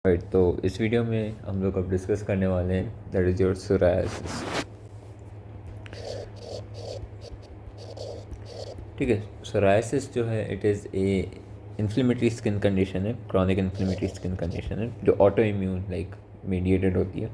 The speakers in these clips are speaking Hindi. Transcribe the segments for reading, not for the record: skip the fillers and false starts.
राइट, तो इस वीडियो में हम लोग अब डिस्कस करने वाले हैं दैट इज़ योर सोरायसिस। ठीक है, सोरायसिस जो है it is a inflammatory skin condition है, क्रॉनिक इन्फ्लेमेटरी स्किन कंडीशन है जो ऑटो इम्यून लाइक मीडिएटेड होती है।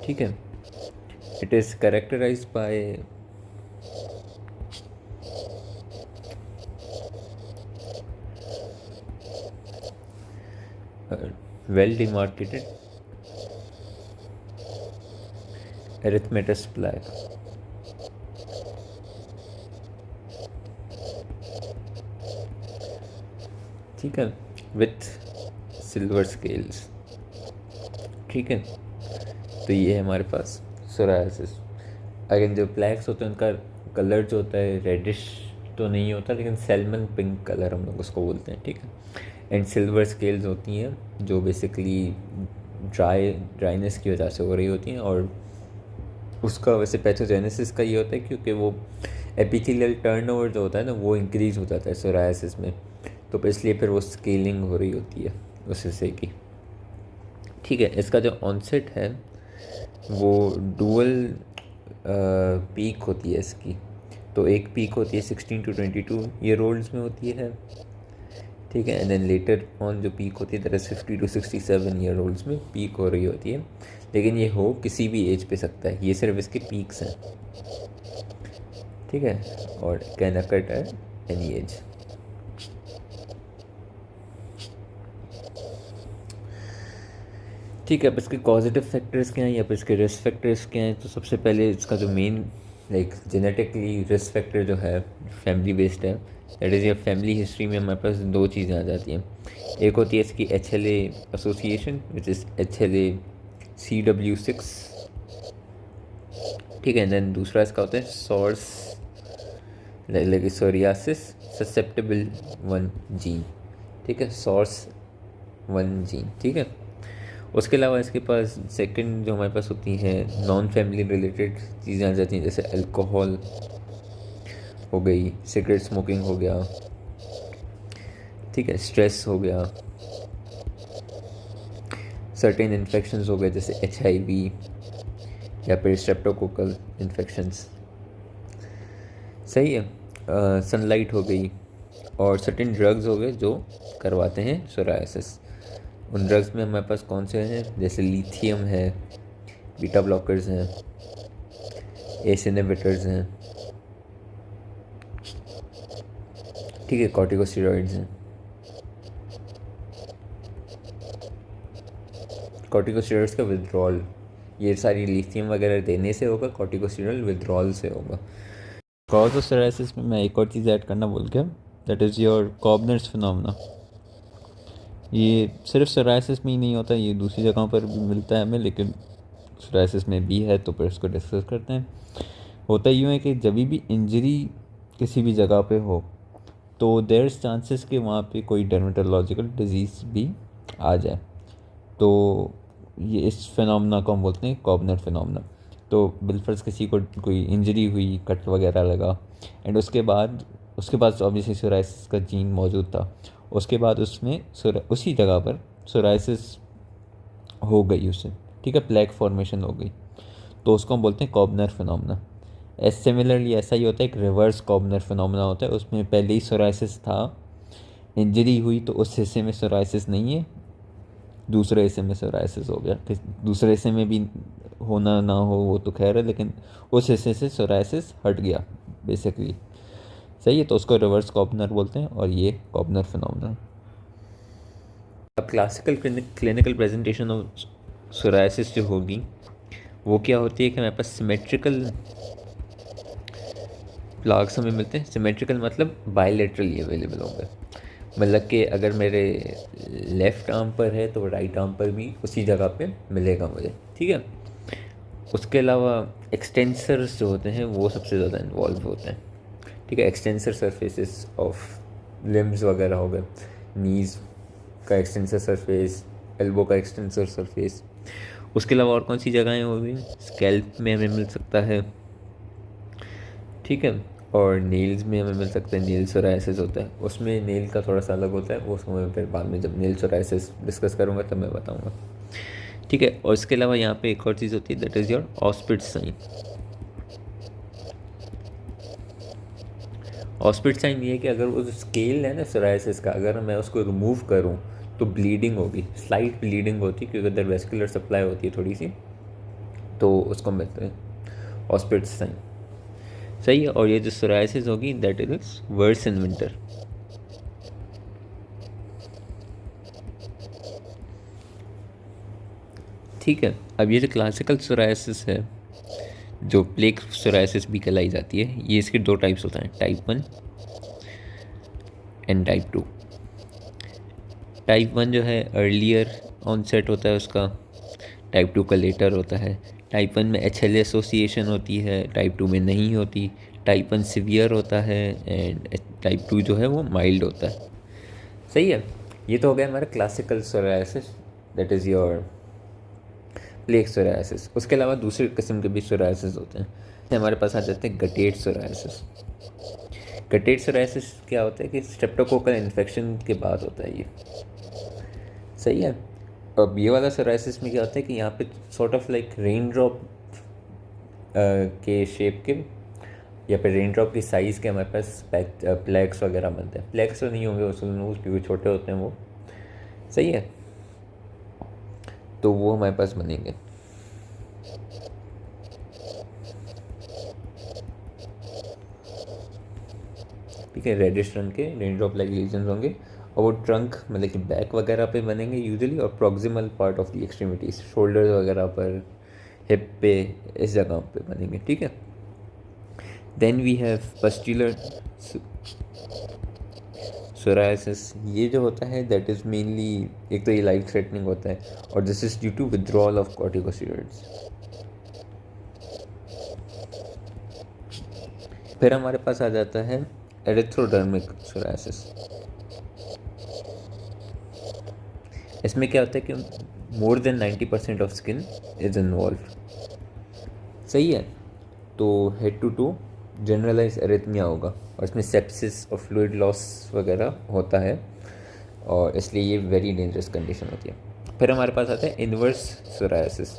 ठीक है, it is characterised by well demarcated erythematous plaque। ठीक है, विथ सिल्वर स्केल्स। ठीक है, तो ये है हमारे पास सोरायसिस। अगेन जो प्लैक्स होते हैं उनका कलर जो होता है रेडिश तो नहीं होता, लेकिन सैल्मन पिंक कलर हम लोग उसको बोलते हैं। ठीक है, एंड सिल्वर स्केल्स होती हैं जो बेसिकली ड्राइनेस की वजह से हो रही होती हैं। और उसका वैसे पैथोजेनेसिस का ये होता है क्योंकि वो एपिथेलियल टर्नओवर जो होता है ना वो इंक्रीज़ हो जाता है सोरायसिस में, तो इसलिए फिर वो स्केलिंग हो रही होती है उस हिस्से की। ठीक है, इसका जो ऑनसेट है वो डुअल पीक होती है इसकी। तो एक पीक होती है 16 to 22 ईयर ओल्ड्स में होती है। ठीक है, एंड देन लेटर ऑन जो पीक होती है that is 50 to 67 year olds में पीक हो रही होती है। लेकिन ये हो किसी भी एज पे सकता है, ये सिर्फ इसके पीक्स हैं। ठीक है, और can occur at any as. ठीक है, अब इसके पॉजिटिव फैक्टर्स क्या हैं या फिर इसके रिस्क फैक्टर्स क्या हैं। तो सबसे पहले इसका जो main like genetically risk factor जो है फैमिली बेस्ड है। दैट इज़, या फैमिली हिस्ट्री में हमारे पास दो चीज़ें आ जाती हैं। एक होती है इसकी HLA association which is HLA-CW6। ठीक है, देन दूसरा इसका होता है source like psoriasis susceptible 1 gene. ठीक है, सोर्स 1 जीन। ठीक है, उसके अलावा इसके पास सेकंड जो हमारे पास होती हैं नॉन फैमिली रिलेटेड चीज़ें आ जाती हैं, जैसे अल्कोहल हो गई, सिगरेट स्मोकिंग हो गया। ठीक है, स्ट्रेस हो गया, सर्टेन इन्फेक्शंस हो गए जैसे HIV या फिर स्ट्रेप्टोकोकल इन्फेक्शंस। सही है, सनलाइट हो गई, और सर्टेन ड्रग्स हो गए जो करवाते हैं सोरायसिस। उन ड्रग्स में हमारे पास कौन से हैं, जैसे लिथियम है, बीटा ब्लॉकर्स हैं, एस इनहिबिटर्स हैं। ठीक है, कॉर्टिकोस्टेरॉइड्स हैं। कॉर्टिकोस्टेरॉइड्स का विड्रॉल, ये सारी लिथियम वगैरह देने से होगा, कॉर्टिकोस्टेरॉइड विड्रॉल से होगा। कॉज ऑफ सोरायसिस में मैं एक और चीज़ ऐड करना भूल गया, दैट इज़ योर कॉबनर्स फिनोमेना। ये सिर्फ सोरायसिस में ही नहीं होता, ये दूसरी जगहों पर भी मिलता है हमें, लेकिन सोरायसिस में भी है तो फिर इसको डिस्कस करते हैं। होता यूँ है कि जब भी इंजरी किसी भी जगह पे हो तो देयर इज़ चांसेस कि वहाँ पे कोई डर्मेटोलॉजिकल डिजीज़ भी आ जाए। तो ये इस फिनोमेना को हम बोलते हैं कॉबनर फिनोमेना। तो बिलफर्ज किसी को कोई इंजरी हुई, कट वगैरह लगा, एंड उसके बाद ऑब्वियसली सोरायसिस का जीन मौजूद था। उसके बाद उसमें उसी जगह पर सोरायसिस हो गई उससे। ठीक है, प्लेक फॉर्मेशन हो गई, तो उसको हम बोलते हैं कॉबनर फिनोमेना। सिमिलरली ऐसा ही होता है, एक रिवर्स कॉबनर फिनोमेना होता है, उसमें पहले ही सोरायसिस था, इंजरी हुई तो उस हिस्से में सोरायसिस नहीं है, दूसरे हिस्से में सोरायसिस हो गया। दूसरे हिस्से में भी होना ना हो वो तो खैर है, लेकिन उस हिस्से से सोरायसिस हट गया बेसिकली। सही है, तो उसको रिवर्स कॉबनर बोलते हैं, और ये कॉबनर फिनोमेना। अब classical clinical presentation of psoriasis जो होगी वो क्या होती है कि हमारे पास सिमेट्रिकल प्लाग्स हमें मिलते हैं। सिमेट्रिकल मतलब बायलेटरली अवेलेबल होंगे, मतलब कि अगर मेरे लेफ़्ट आर्म पर है तो राइट आर्म पर भी उसी जगह पे मिलेगा मुझे। ठीक है, उसके अलावा एक्सटेंसर्स जो होते हैं वो सबसे ज़्यादा इन्वॉल्व होते हैं। ठीक है, एक्सटेंसर सरफेसेस ऑफ लिम्स वगैरह हो गए, नीज़ का एक्सटेंसर सरफेस, एल्बो का एक्सटेंसर सरफेस। उसके अलावा और कौन सी जगहें हो गई, स्कैल्प में हमें मिल सकता है। ठीक है, और नेल्स में हमें मिल सकता है, नेल सोराइसिस होता है, उसमें नेल का थोड़ा सा अलग होता है, वो मैं फिर बाद में जब नेल सोराइसिस डिस्कस करूँगा तब मैं बताऊँगा। ठीक है, और इसके अलावा यहाँ पे एक और चीज़ होती है, दैट इज़ योर ऑस्पिट साइन। ऑस्पिट साइन ये है कि अगर उस स्केल है ना सोराइसिस का, अगर मैं उसको रिमूव करूँ तो ब्लीडिंग होगी, स्लाइट ब्लीडिंग होती है, क्योंकि उधर वेस्कुलर सप्लाई होती है थोड़ी सी, तो उसको मिलते हैं ऑस्पिट साइन। सही है, और ये जो सोराइसिस होगी that is worse in winter. ठीक है, अब ये जो क्लासिकल सोराइसिस है, जो प्लेग सोराइसिस भी कहलाई जाती है, ये इसके दो टाइप्स होते हैं, टाइप 1 एंड टाइप 2। टाइप 1 जो है अर्लियर ऑनसेट होता है उसका, टाइप 2 का लेटर होता है। टाइप 1 में HLA एसोसिएशन होती है, टाइप 2 में नहीं होती। टाइप 1 सीवियर होता है एंड टाइप 2 जो है वो माइल्ड होता है। सही है, ये तो हो गया हमारा classical psoriasis, that is your plague psoriasis. उसके अलावा दूसरे किस्म के भी सोराइसिस होते हैं। हमारे पास आ जाते हैं गटेट सोराइसिस। गटेट सोराइसिस क्या होता है कि स्ट्रेप्टोकोकल इन्फेक्शन के बाद होता है ये। सही है, अब ये वाला सोराइसिस में क्या होता है कि यहाँ पे sort of like rain drop के शेप के या फिर रेन ड्रॉप की साइज़ के हमारे पास प्लेक्स वगैरह बनते हैं। प्लेक्स तो नहीं होंगे उसमें क्योंकि छोटे होते हैं वो। सही है, तो वो हमारे पास बनेंगे। ठीक है, रेडिश रंग के रेन ड्रॉप लाइक लीजन्स होंगे, और वो ट्रंक मतलब कि बैक वगैरह पे बनेंगे यूजुअली, और proximal part of the extremities, shoulders वगैरह पर, हिप पे, इस जगह पे बनेंगे। ठीक है, देन वी हैव पस्ट्यूलर सोराइसिस। ये जो होता है दैट इज़ मेनली, एक तो ये लाइफ थ्रेटनिंग होता है, और this is due to withdrawal of corticosteroids. फिर हमारे पास आ जाता है एरिथ्रोडर्मिक सोराइसिस। इसमें क्या होता है कि more than 90% of skin is involve. सही है, तो head to to generalise erythema होगा, और इसमें सेप्सिस और फ्लूइड लॉस वगैरह होता है, और इसलिए ये वेरी डेंजरस कंडीशन होती है। फिर हमारे पास आता है इन्वर्स सोराइसिस।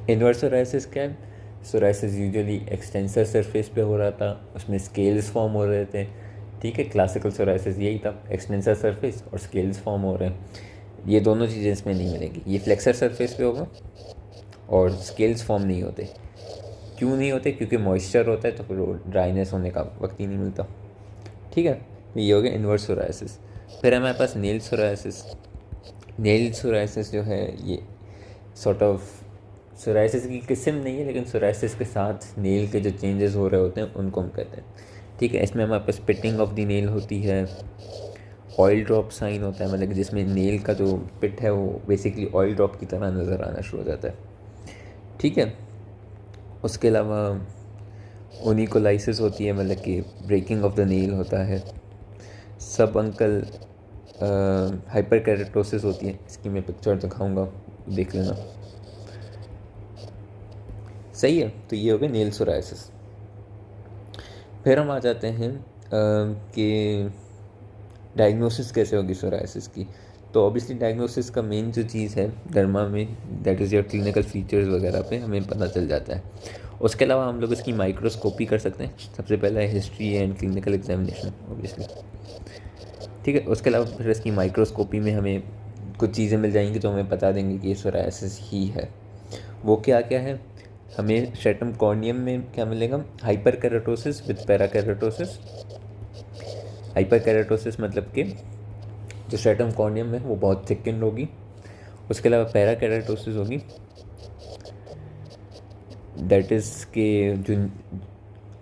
इन्वर्स सोराइसिस क्या है? सोराइसिस यूजुअली एक्सटेंसर सरफेस पे हो रहा था, उसमें स्केल्स फॉर्म हो रहे थे। ठीक है, क्लासिकल सोराइसिस यही था, एक्सटेंसर सरफेस और स्केल्स फॉर्म हो रहे हैं। ये दोनों चीज़ें इसमें नहीं मिलेंगी, ये फ्लेक्सर सरफेस पे होगा और स्केल्स फॉर्म नहीं होते। क्यों नहीं होते? क्योंकि मॉइस्चर होता है, तो फिर वो ड्राइनेस होने का वक्त ही नहीं मिलता। ठीक है, ये हो गया इन्वर्स सोराइसिस। फिर हमारे पास नेल सोराइसिस। नेल सोराइसिस जो है ये सॉर्ट ऑफ सोराइसिस की किस्म नहीं है, लेकिन सोराइसिस के साथ नेल के जो चेंजेस हो रहे होते हैं उनको हम कहते हैं। ठीक है, इसमें हमारे पास पिटिंग ऑफ द नेल होती है, ऑयल ड्रॉप साइन होता है, मतलब जिसमें नेल का जो पिट है वो बेसिकली ऑयल ड्रॉप की तरह नज़र आना शुरू हो जाता है। ठीक है, उसके अलावा ओनिकोलाइसिस होती है, मतलब कि ब्रेकिंग ऑफ द नेल होता है। सब अंकल हाइपर कैरेटोसिस होती है, इसकी मैं पिक्चर दिखाऊंगा, देख लेना। सही है, तो ये हो गया नेल सोराइसिस। फिर हम आ जाते हैं कि डायग्नोसिस कैसे होगी सोराइसिस की। तो ऑब्वियसली डायग्नोसिस का मेन जो चीज़ है डर्मा में, that is your clinical features वगैरह पे हमें पता चल जाता है। उसके अलावा हम लोग इसकी माइक्रोस्कोपी कर सकते हैं। सबसे पहला है history and clinical examination obviously. ठीक है, उसके अलावा फिर इसकी माइक्रोस्कोपी में हमें कुछ चीज़ें मिल जाएंगी जो हमें बता देंगे कि ये सोराइसिस ही है। वो क्या क्या है? हमें स्ट्रेटम कॉर्नियम में क्या मिलेगा? Hyper कैरेटोसिस with para कैरेटोसिस। हाइपर कैरेटोसिस मतलब कि जो स्ट्रेटम कॉर्नियम है वो बहुत थिकन होगी। उसके अलावा पैरा कैरेटोसिस होगी, दैट इज़ के जो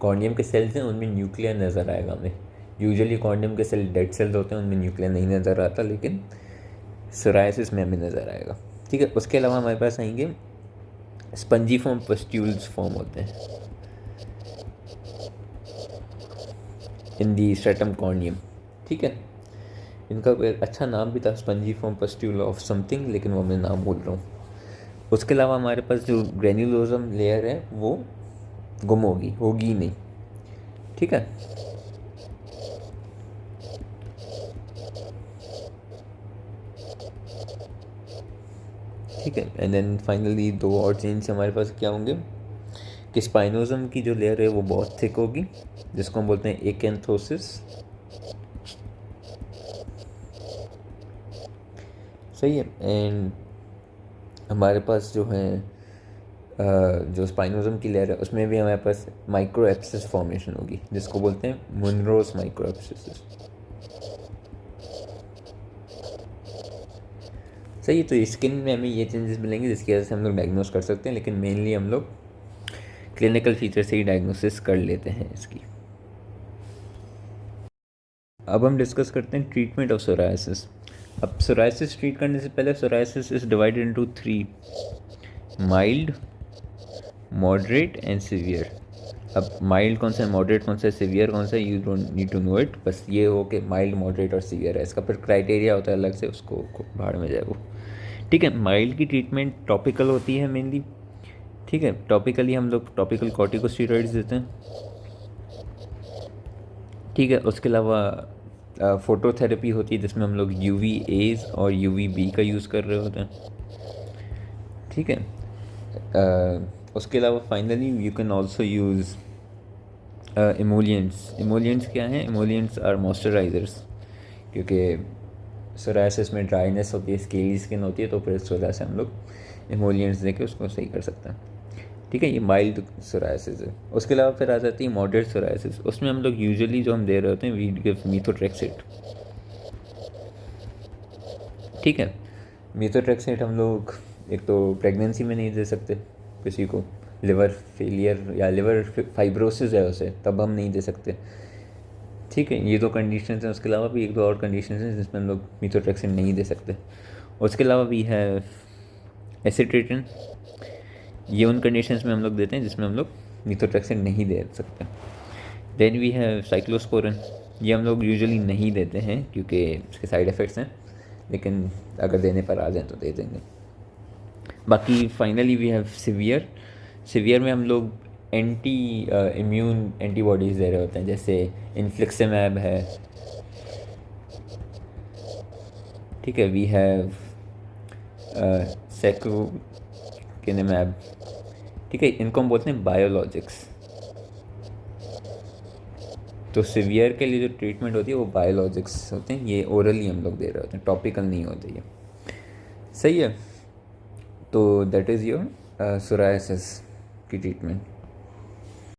कॉर्नियम के सेल्स हैं उनमें न्यूक्लियर नज़र आएगा हमें। यूजुअली कॉर्नियम के सेल डेड सेल्स होते हैं, उनमें न्यूक्लियर नहीं नज़र आता, लेकिन सोराइसिस में हमें नज़र आएगा। ठीक है, उसके अलावा हमारे पास आएंगे स्पंजी फॉर्म पस्ट्यूल्स फॉर्म होते हैं इन दी स्ट्रेटम कॉर्नियम। ठीक है, इनका कोई अच्छा नाम भी था, spongy form pustule of something, लेकिन वो मैं नाम भूल रहा हूँ। उसके अलावा हमारे पास जो ग्रेन्युलोजम लेयर है वो गुम होगी नहीं। ठीक ठीक है। ठीक है, एंड देन फाइनली दो और चेंज हमारे पास क्या होंगे कि स्पाइनोजम की जो लेयर है वो बहुत थिक होगी, जिसको हम बोलते हैं एकेंथोसिस। सही है। एंड हमारे पास जो है जो स्पाइनोजम की लेयर है उसमें भी हमारे पास माइक्रो एप्सिस फॉर्मेशन होगी, जिसको बोलते हैं मुनरोज माइक्रो एप्सिस। सही है। तो स्किन में हमें ये चेंजेस मिलेंगे जिसकी वजह से हम लोग डायग्नोस कर सकते हैं, लेकिन मेनली हम लोग क्लिनिकल फीचर से ही डायग्नोसिस कर लेते हैं इसकी। अब हम डिस्कस करते हैं ट्रीटमेंट ऑफ सोरायसिस। अब सोरायसिस ट्रीट करने से पहले psoriasis is divided into 3: mild, moderate and severe. अब माइल्ड कौन सा है, मॉडरेट कौन सा है, सीवियर कौन सा है, you don't need to know it. बस ये हो कि माइल्ड, मॉडरेट और सीवियर है, इसका फिर क्राइटेरिया होता है अलग से, उसको भाड़ में जाए वो। ठीक है। माइल्ड की ट्रीटमेंट टॉपिकल होती है मेनली। ठीक है, टॉपिकली हम लोग टॉपिकल कॉर्टिकोस्टेरॉइड्स देते हैं। ठीक है, उसके अलावा फोटोथेरेपी होती है जिसमें हम लोग UV-A's और UVB का यूज़ कर रहे होते हैं। ठीक है। उसके अलावा finally you can also use emollients. Emollients क्या हैं? इमोलियंट्स आर मॉइस्चराइजर्स, क्योंकि सोरायसिस में ड्राइनेस होती है, स्केली स्किन होती है, तो फिर इस वजह से हम लोग इमोलियंट्स दे के उसको सही कर सकते हैं। ठीक है, ये माइल्ड सोरायसिस है। उसके अलावा फिर आ जाती है मॉडरेट सोरायसिस। उसमें हम लोग यूजुअली जो हम दे रहे होते हैं, वी गिव मीथोट्रेक्सेट। ठीक है, मीथोट्रेक्सेट हम लोग एक तो प्रेगनेंसी में नहीं दे सकते किसी को, लिवर फेलियर या लिवर फाइब्रोसिस है उसे, तब हम नहीं दे सकते। ठीक है, ये दो कंडीशन हैं। उसके अलावा भी एक दो और कंडीशन हैं जिसमें हम लोग मीथोट्रेक्सेट नहीं दे सकते। उसके अलावा भी है एसिट्रेटिन। ये उन कंडीशंस में हम लोग देते हैं जिसमें हम लोग मीथोट्रेक्सेट नहीं दे सकते। Then we have cyclosporine. ये हम लोग यूजुअली नहीं देते हैं क्योंकि इसके साइड इफ़ेक्ट्स हैं, लेकिन अगर देने पर आ जाएँ तो दे देंगे। बाकी finally we have severe. Severe में हम लोग एंटी इम्यून एंटीबॉडीज़ दे रहे होते हैं, जैसे इन्फ्लिक्सिमैब है। ठीक है, वी हैव सेक्रोकिनेमैब। ठीक है, इनको हम बोलते हैं बायोलॉजिक्स। तो सीवियर के लिए जो ट्रीटमेंट होती है वो बायोलॉजिक्स होते हैं, ये ओरली हम लोग दे रहे होते हैं, टॉपिकल नहीं होते ये। सही है। तो दैट इज़ योर सोरायसिस की ट्रीटमेंट।